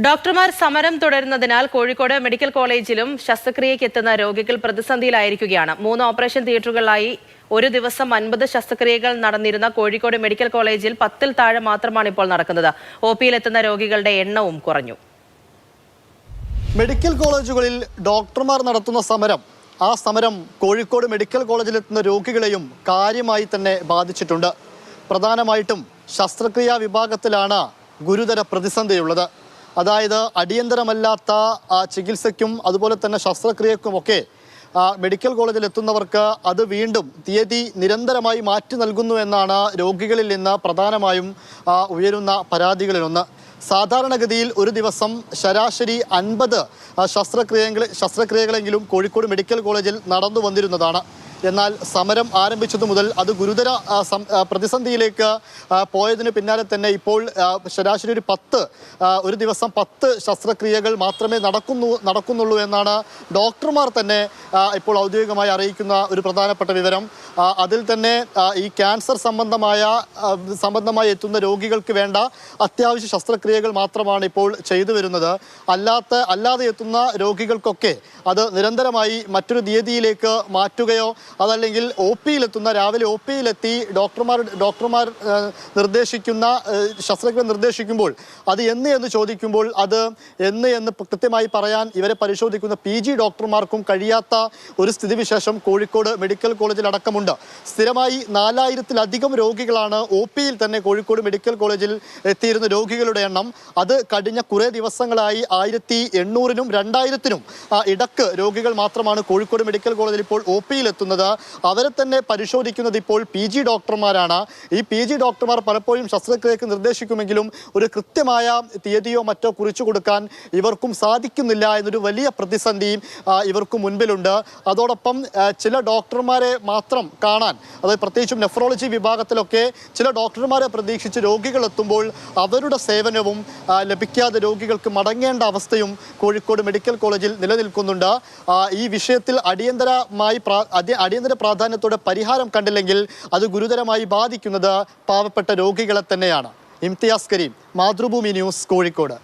ഡോക്ടർമാർ സമരം തുടരുന്നതിനാൽ കോഴിക്കോട് മെഡിക്കൽ കോളേജിലും ശസ്ത്രക്രിയയ്ക്ക് എത്തുന്ന രോഗികൾ പ്രതിസന്ധിയിലായിരിക്കുകയാണ്. 3 ഓപ്പറേഷൻ തിയേറ്ററുകളിലായി ഒരു ദിവസം 50 ശസ്ത്രക്രിയകൾ നടന്നിരുന്ന കോഴിക്കോട് മെഡിക്കൽ കോളേജിൽ 10-ൽ താഴെ മാത്രമാണ് ഇപ്പോൾ നടക്കുന്നത്. ഒപിയിലെത്തുന്ന രോഗികളുടെ എണ്ണവും കുറഞ്ഞു. മെഡിക്കൽ കോളേജുകളിൽ ഡോക്ടർമാർ നടത്തുന്ന ആ സമരം കോഴിക്കോട് മെഡിക്കൽ കോളേജിലെത്തുന്ന രോഗികളെയും കാര്യമായി തന്നെ ബാധിച്ചിട്ടുണ്ട്. പ്രധാനമായിട്ടും ശസ്ത്രക്രിയാ വിഭാഗത്തിലാണ് ഗുരുതര പ്രതിസന്ധിയുള്ളത്. അതായത് അടിയന്തരമല്ലാത്ത ചികിത്സയ്ക്കും അതുപോലെ തന്നെ ശസ്ത്രക്രിയക്കുമൊക്കെ മെഡിക്കൽ കോളേജിൽ എത്തുന്നവർക്ക് അത് വീണ്ടും തീയതി നിരന്തരമായി മാറ്റി നൽകുന്നു എന്നാണ് രോഗികളിൽ നിന്ന് പ്രധാനമായും ഉയരുന്ന പരാതികളിലൊന്ന്. സാധാരണഗതിയിൽ ഒരു ദിവസം ശരാശരി 50 ശസ്ത്രക്രിയകളെങ്കിലും കോഴിക്കോട് മെഡിക്കൽ കോളേജിൽ നടന്നു വന്നിരുന്നതാണ്. എന്നാൽ സമരം ആരംഭിച്ചതു മുതൽ അത് ഗുരുതര പ്രതിസന്ധിയിലേക്ക് പോയതിന് പിന്നാലെ തന്നെ ഇപ്പോൾ ശരാശരി ഒരു ദിവസം 10 ശസ്ത്രക്രിയകൾ മാത്രമേ നടക്കുന്നുള്ളൂ എന്നാണ് ഡോക്ടർമാർ തന്നെ ഇപ്പോൾ ഔദ്യോഗികമായി അറിയിക്കുന്ന ഒരു പ്രധാനപ്പെട്ട വിവരം. അതിൽ തന്നെ ഈ ക്യാൻസർ സംബന്ധമായി എത്തുന്ന രോഗികൾക്ക് വേണ്ട അത്യാവശ്യ ശസ്ത്രക്രിയകൾ മാത്രമാണ് ഇപ്പോൾ ചെയ്തു വരുന്നത്. അല്ലാതെ എത്തുന്ന രോഗികൾക്കൊക്കെ അത് നിരന്തരമായി മറ്റൊരു തീയതിയിലേക്ക് മാറ്റുകയോ അതല്ലെങ്കിൽ രാവിലെ ഒ പിയിലെത്തി ഡോക്ടർമാർ നിർദ്ദേശിക്കുന്ന ശസ്ത്രക്രിയ നിർദ്ദേശിക്കുമ്പോൾ അത് എന്ന് ചോദിക്കുമ്പോൾ അത് എന്ന് കൃത്യമായി പറയാൻ ഇവരെ പരിശോധിക്കുന്ന PG ഡോക്ടർമാർക്കും കഴിയാത്ത ഒരു സ്ഥിതിവിശേഷം കോഴിക്കോട് മെഡിക്കൽ കോളേജിൽ അടക്കമുണ്ട്. സ്ഥിരമായി 4000-ലധികം രോഗികളാണ് OPയിൽ തന്നെ കോഴിക്കോട് മെഡിക്കൽ കോളേജിൽ എത്തിയിരുന്ന രോഗികളുടെ എണ്ണം. അത് കഴിഞ്ഞ കുറേ ദിവസങ്ങളായി 1800-നും 2000-നും ഇടക്ക് രോഗികൾ മാത്രമാണ് കോഴിക്കോട് മെഡിക്കൽ കോളേജിൽ ഇപ്പോൾ OPയിൽ എത്തുന്നത്. അവരെ തന്നെ പരിശോധിക്കുന്നത് ഇപ്പോൾ PG ഡോക്ടർമാരാണ്. ഈ PG ഡോക്ടർമാർ പലപ്പോഴും ശസ്ത്രക്രിയക്ക് നിർദ്ദേശിക്കുമെങ്കിലും ഒരു കൃത്യമായ തീയതിയോ മറ്റോ കുറിച്ചു കൊടുക്കാൻ ഇവർക്കും സാധിക്കുന്നില്ല എന്നൊരു വലിയ പ്രതിസന്ധി ഇവർക്ക് മുൻപിലുണ്ട്. അതോടൊപ്പം ചില ഡോക്ടർമാരെ മാത്രം കാണാൻ, അതായത് പ്രത്യേകിച്ചും നെഫ്രോളജി വിഭാഗത്തിലൊക്കെ ചില ഡോക്ടർമാരെ പ്രതീക്ഷിച്ച് രോഗികൾ എത്തുമ്പോൾ അവരുടെ സേവനവും ലഭിക്കാതെ രോഗികൾക്ക് മടങ്ങേണ്ട അവസ്ഥയും കോഴിക്കോട് മെഡിക്കൽ കോളേജിൽ നിലനിൽക്കുന്നുണ്ട്. ഈ വിഷയത്തിൽ അടിയന്തര പ്രാധാന്യത്തോടെ പരിഹാരം കണ്ടില്ലെങ്കിൽ അത് ഗുരുതരമായി ബാധിക്കുന്നത് പാവപ്പെട്ട രോഗികളെ തന്നെയാണ്. ഇംതിയാസ് കരീം, മാതൃഭൂമി ന്യൂസ്, കോഴിക്കോട്.